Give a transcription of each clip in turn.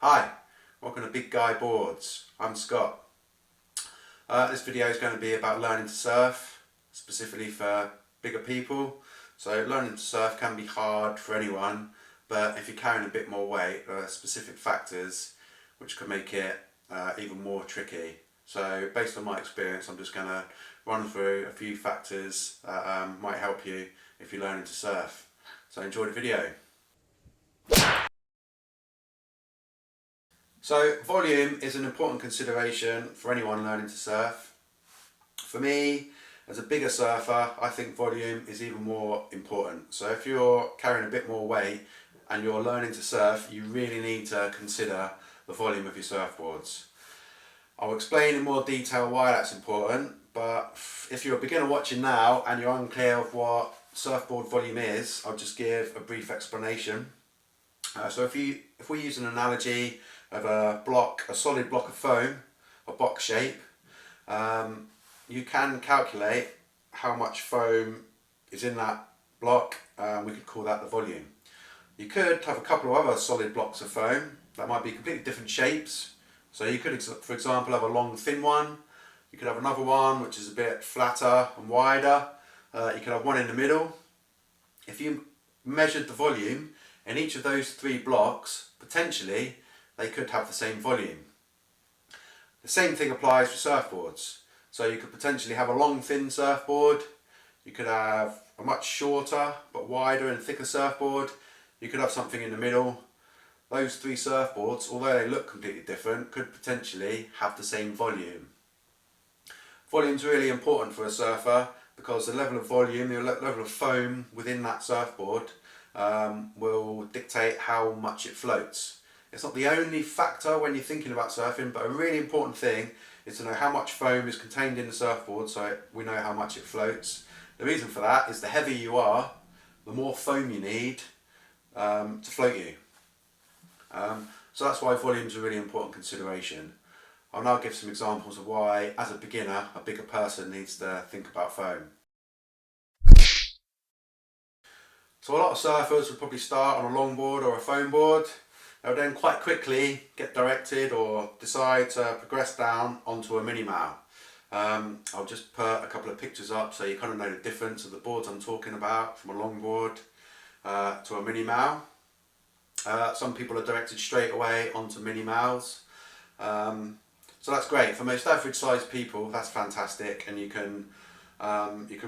Hi, welcome to Big Guy Boards. I'm Scott. This video is going to be about learning to surf, specifically for bigger people. So learning to surf can be hard for anyone, but if you're carrying a bit more weight, there are specific factors which can make it even more tricky. So based on my experience, I'm just going to run through a few factors that might help you if you're learning to surf. So enjoy the video. So volume is an important consideration for anyone learning to surf. For me, as a bigger surfer, I think volume is even more important. So if you're carrying a bit more weight and you're learning to surf, you really need to consider the volume of your surfboards. I'll explain in more detail why that's important, but if you're a beginner watching now and you're unclear of what surfboard volume is, I'll just give a brief explanation. So if we use an analogy of a solid block of foam, a box shape, you can calculate how much foam is in that block. We could call that the volume. You could have a couple of other solid blocks of foam that might be completely different shapes. So you could, for example, have a long thin one. You could have another one which is a bit flatter and wider. You could have one in the middle. If you measured the volume in each of those three blocks, potentially they could have the same volume. The same thing applies for surfboards. So you could potentially have a long thin surfboard, you could have a much shorter but wider and thicker surfboard, you could have something in the middle. Those three surfboards, although they look completely different, could potentially have the same volume. Volume is really important for a surfer because the level of volume, the level of foam within that surfboard will dictate how much it floats. It's not the only factor when you're thinking about surfing, but a really important thing is to know how much foam is contained in the surfboard so we know how much it floats. The reason for that is the heavier you are, the more foam you need to float you. So that's why volume is a really important consideration. I'll now give some examples of why, as a beginner, a bigger person needs to think about foam. So a lot of surfers would probably start on a longboard or a foam board. They'll then quite quickly get directed or decide to progress down onto a Minnie Mouse. I'll just put a couple of pictures up so you kind of know the difference of the boards I'm talking about, from a longboard to a Minnie Mouse. Some people are directed straight away onto Minnie Mouse. So that's great. For most average sized people, that's fantastic, and you can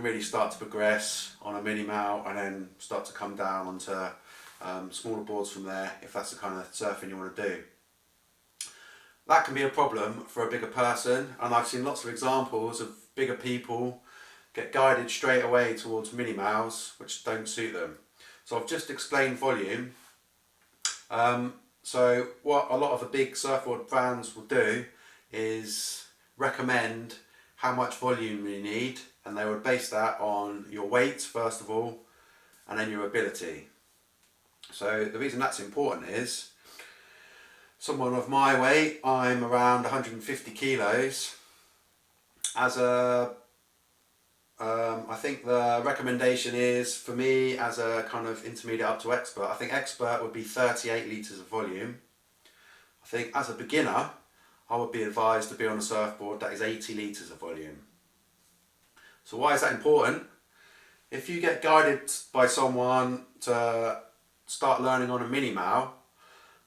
really start to progress on a Minnie Mouse and then start to come down onto smaller boards from there if that's the kind of surfing you want to do. That can be a problem for a bigger person, and I've seen lots of examples of bigger people get guided straight away towards Minnie Mouse which don't suit them. So I've just explained volume. So what a lot of the big surfboard brands will do is recommend how much volume you need, and they would base that on your weight first of all and then your ability. So the reason that's important is someone of my weight, I'm around 150 kilos. I think the recommendation is for me as a kind of intermediate up to expert. I think expert would be 38 litres of volume. I think as a beginner I would be advised to be on a surfboard that is 80 litres of volume. So why is that important? If you get guided by someone to start learning on a Minnie Mouse,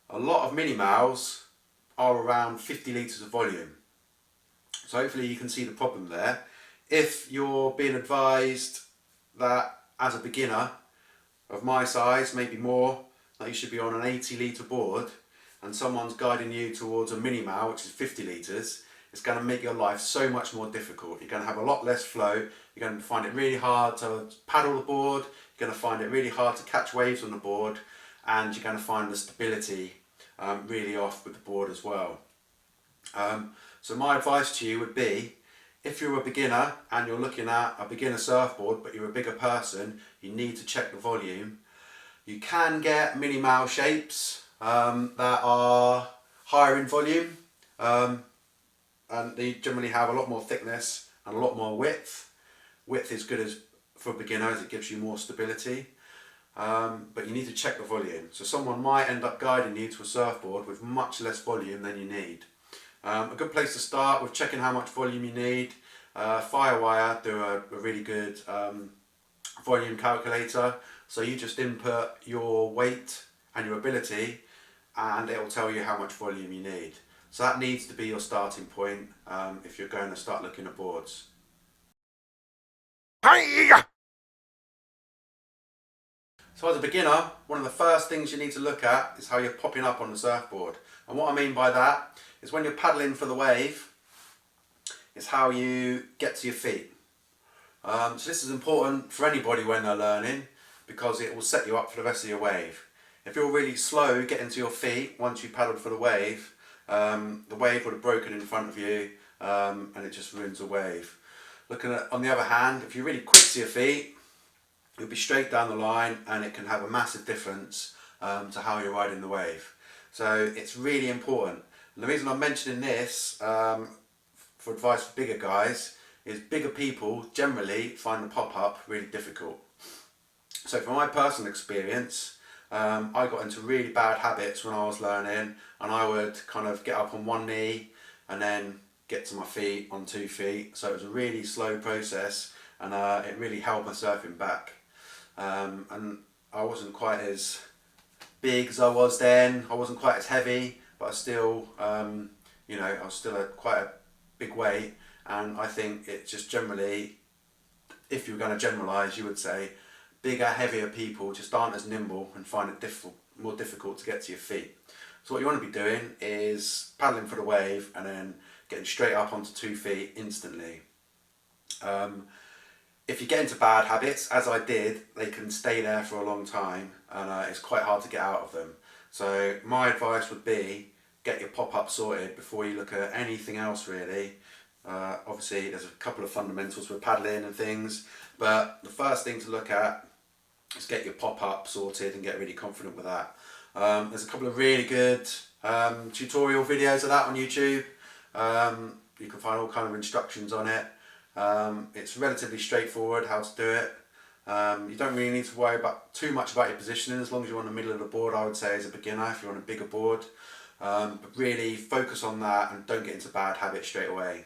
a lot of Minnie Mouse are around 50 litres of volume. So hopefully you can see the problem there. If you're being advised that as a beginner of my size, maybe more, that you should be on an 80 litre board, and someone's guiding you towards a Minnie Mouse which is 50 litres, it's going to make your life so much more difficult. You're going to have a lot less flow, you're going to find it really hard to paddle the board, you're going to find it really hard to catch waves on the board, and you're going to find the stability really off with the board as well. So my advice to you would be, if you're a beginner and you're looking at a beginner surfboard but you're a bigger person, you need to check the volume. You can get Minnie Mouse shapes that are higher in volume, and they generally have a lot more thickness and a lot more width. Width is good for beginners, it gives you more stability. but you need to check the volume. So someone might end up guiding you to a surfboard with much less volume than you need. A good place to start with checking how much volume you need. Firewire do a really good volume calculator. So you just input your weight and your ability, and it will tell you how much volume you need. So that needs to be your starting point if you're going to start looking at boards. So as a beginner, one of the first things you need to look at is how you're popping up on the surfboard. And what I mean by that is when you're paddling for the wave, is how you get to your feet. So this is important for anybody when they're learning, because it will set you up for the rest of your wave. If you're really slow getting to your feet once you paddled for the wave would have broken in front of you and it just ruins the wave. Looking at, on the other hand, if you're really quick to your feet, you'll be straight down the line, and it can have a massive difference to how you're riding the wave. So it's really important. And the reason I'm mentioning this for advice for bigger guys is bigger people generally find the pop-up really difficult. So from my personal experience, I got into really bad habits when I was learning, and I would kind of get up on one knee and then get to my feet on 2 feet. So it was a really slow process, and it really held my surfing back. And I wasn't quite as big as I was then. I wasn't quite as heavy, but I still, you know, I was still quite a big weight. And I think it's just generally, if you're going to generalise, you would say bigger, heavier people just aren't as nimble and find it more difficult to get to your feet. So what you want to be doing is paddling for the wave and then getting straight up onto 2 feet instantly. If you get into bad habits, as I did, they can stay there for a long time, and it's quite hard to get out of them. So my advice would be get your pop-up sorted before you look at anything else really. Obviously there's a couple of fundamentals with paddling and things, but the first thing to look at is get your pop-up sorted and get really confident with that. There's a couple of really good tutorial videos of that on YouTube. You can find all kind of instructions on it. It's relatively straightforward how to do it. You don't really need to worry too much about your positioning as long as you're on the middle of the board, I would say, as a beginner if you're on a bigger board. But really focus on that and don't get into bad habits straight away.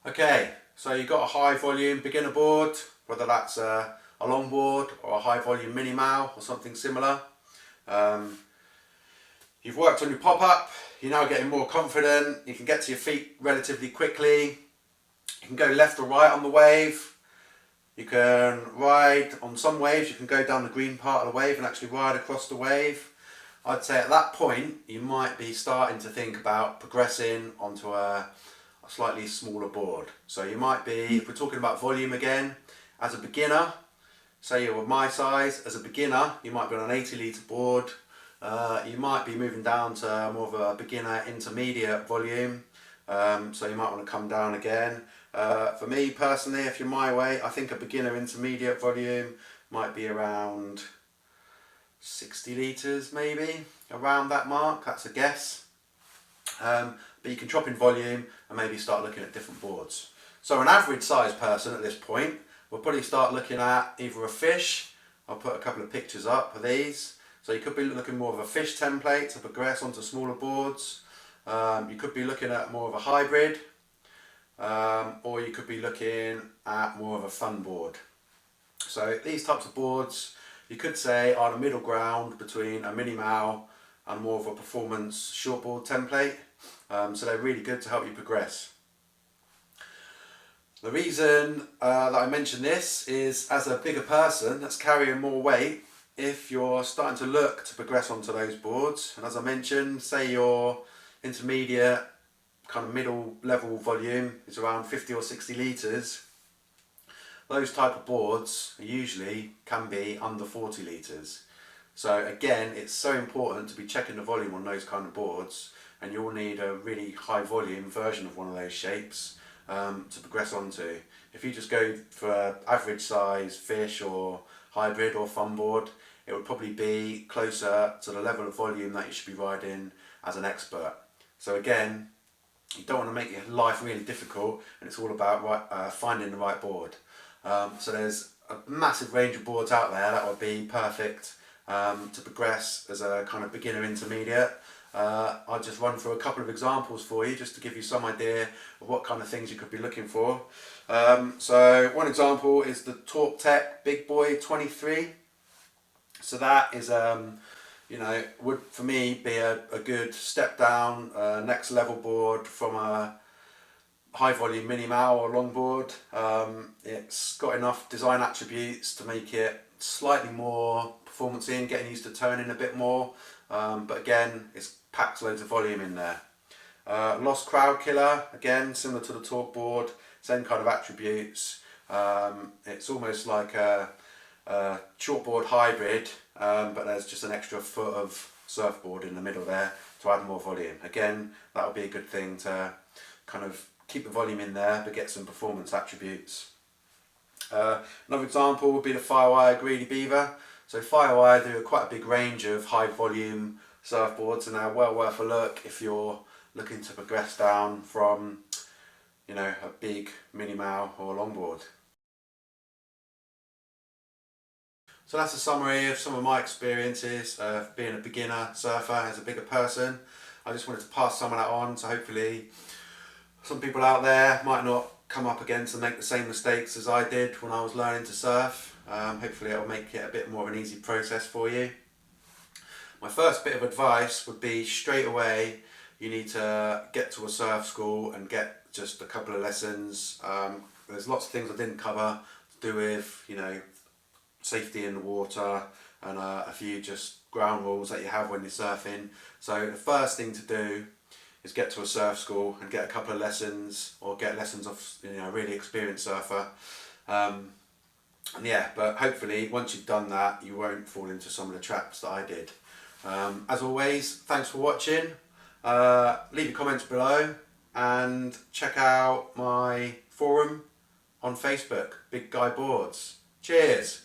Okay, so you've got a high volume beginner board, whether that's a long board or a high volume Minnie Mouse or something similar. You've worked on your pop-up, you're now getting more confident, you can get to your feet relatively quickly, you can go left or right on the wave, you can ride on some waves, you can go down the green part of the wave and actually ride across the wave. I'd say at that point you might be starting to think about progressing onto a slightly smaller board. So you might be, if we're talking about volume again, as a beginner, say you're my size, as a beginner you might be on an 80 litre board. You might be moving down to more of a beginner intermediate volume, so you might want to come down again. For me personally, if you're my weight, I think a beginner intermediate volume might be around 60 litres maybe, around that mark, that's a guess. But you can drop in volume and maybe start looking at different boards. So an average size person at this point will probably start looking at either a fish, I'll put a couple of pictures up of these. So you could be looking more of a fish template to progress onto smaller boards. You could be looking at more of a hybrid, or you could be looking at more of a fun board. So these types of boards, you could say, are the middle ground between a Minnie Mouse and more of a performance shortboard template. So they're really good to help you progress. The reason that I mention this is, as a bigger person that's carrying more weight, if you're starting to look to progress onto those boards, and as I mentioned, say your intermediate kind of middle level volume is around 50 or 60 litres, those type of boards usually can be under 40 litres. So again, it's so important to be checking the volume on those kind of boards, and you'll need a really high volume version of one of those shapes to progress onto. If you just go for average size fish or hybrid or fun board, it would probably be closer to the level of volume that you should be riding as an expert. So again, You don't want to make your life really difficult, and it's all about finding the right board. So there's a massive range of boards out there that would be perfect to progress as a kind of beginner intermediate. I'll just run through a couple of examples for you just to give you some idea of what kind of things you could be looking for. So one example is the TalkTech Big Boy 23. So that is would for me be a good step down, next level board from a high volume Minnie Mouse or longboard. It's got enough design attributes to make it slightly more performance-y and getting used to turning a bit more, but again it packs loads of volume in there. Lost Crowd Killer, again similar to the Talk board, same kind of attributes. It's almost like a shortboard hybrid, but there's just an extra foot of surfboard in the middle there to add more volume. Again, that would be a good thing to kind of keep the volume in there but get some performance attributes. Another example would be the Firewire Greedy Beaver. So Firewire do quite a big range of high volume surfboards, and they're well worth a look if you're looking to progress down from a big Minnie Mouse or longboard. So that's a summary of some of my experiences of being a beginner surfer as a bigger person. I just wanted to pass some of that on, so hopefully some people out there might not come up against and make the same mistakes as I did when I was learning to surf. Hopefully it'll make it a bit more of an easy process for you. My first bit of advice would be straight away you need to get to a surf school and get just a couple of lessons. There's lots of things I didn't cover to do with safety in the water and a few just ground rules that you have when you're surfing. So the first thing to do is get to a surf school and get a couple of lessons, or get lessons off a really experienced surfer. But hopefully once you've done that you won't fall into some of the traps that I did. As always, thanks for watching. Leave your comments below and check out my forum on Facebook, Big Guy Boards. Cheers!